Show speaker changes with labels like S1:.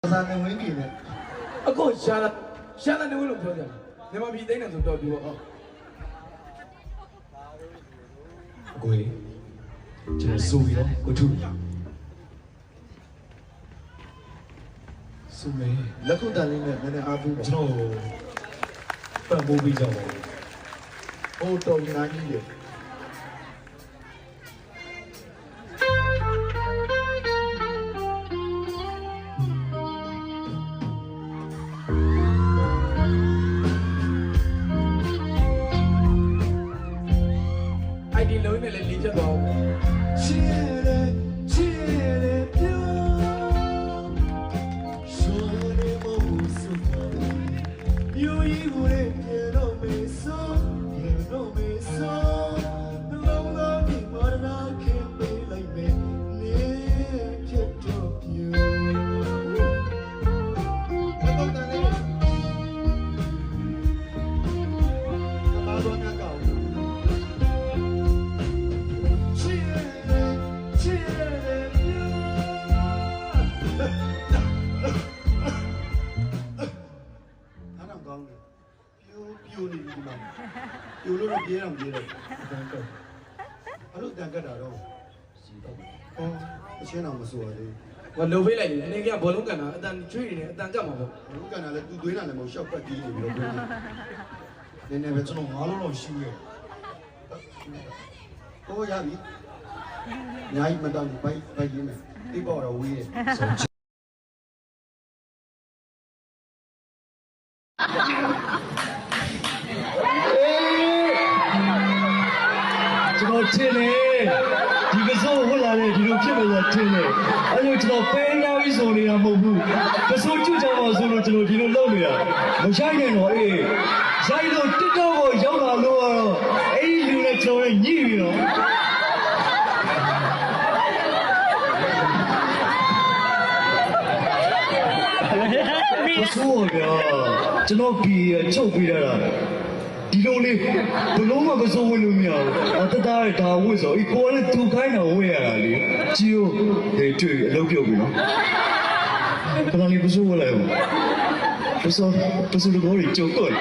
S1: စားနေဝင်ပြီလေ
S2: အခုရှာလာနေဝင်လို့ပြောကြတယ်မြန်မာပြည်သိန်းတယ်ဆိုတော့ပြောဟုတ်
S3: အကိုကျွန်တော်စိုးပြီးတော့ကိုထုစိုးမယ်
S1: လက်ခုတန်လေးနဲ့နည်းနည်းအားပေးပါ
S3: ကျွန်တော်ပံ့ပိုးပေးကြပါဦး
S1: ဟိုတော်ညာကြီးလေ
S2: ID လုံးနဲ့လည်းလေးချက်သွားအောင်
S1: ချစ်တယ်ပြောဆိုရမလို့ဆိုမျိုးကြီးကိုရေတော့မေဆိုရေတော့မေဆိုနှလုံးသားဒီမရနာခင်ပေးလိုက်မယ်နေဖြစ်တော့ပြူဘာတော့တန်လဲဘာတော့ငါကောက်ပြိုနေပြီဒီမှာပြိုလို့တော့ပြေးတော့ပြေးတယ်တန်ကတ်အဲ့လိုတန်ကတ်တာတော့စီတော့ဟောအချင်းအောင်မဆိုရသေး
S2: ဟောလုံပေးလိုက်တယ်အနေကဘောလုံးကန်တာအတန်ချွေးနေတယ်အတန်ကတ်မှာပေါ့
S1: ဘူးကန်တာလည်းသူသွေးတာလည်းမဟုတ်ရှောက်ပတ်တီးနေပြီးတော့ပြေးနေနေပဲ
S3: ကျွန်တော်9လုံးတော့ရှိရ
S1: ဟောရပြီညာကြီးမတောင်းဘူးပိုက်ရင်းမယ်တိပေါ့တော့ဝေးတယ်
S4: ကျွန်တော်ထင်တယ်ဒီကစိုးဝတ်လာတဲ့ဒီလိုဖြစ်မယ်ဆိုထင်တယ်အဲ့လိုကျွန်တော်ပဲနာပြီးဆိုနေတာမဟုတ်ဘူးကစိုးကျွတ်ကြပါဆိုလို့ကျွန်တော်ဒီလိုလုပ်နေတာမဆိုင်နဲ့တော့အေးဆိုင်လို့တစ်တော့ကိုရောက်လာလို့ကတော့အဲ့ဒီလူနဲ့ကျွန်တော်နဲ့ညှိပြီးတော့ကစိုးကကျွန်တော်ပြီးချုပ်ပြီးတာဒီလိုလေးဘလုံးမစိုးဝင်လို့မရဘူးတသားရဒါဝတ်ဆိုအေးကိုလည်းသူခိုင်းတာဝတ်ရတာလေကြီးကိုတွေ့အလုပ်ပြုတ်ပြီနော်ခဏလေးဘစိုးဝင်လိုက်ဦးဘစိုးလူကိုကြုံတော့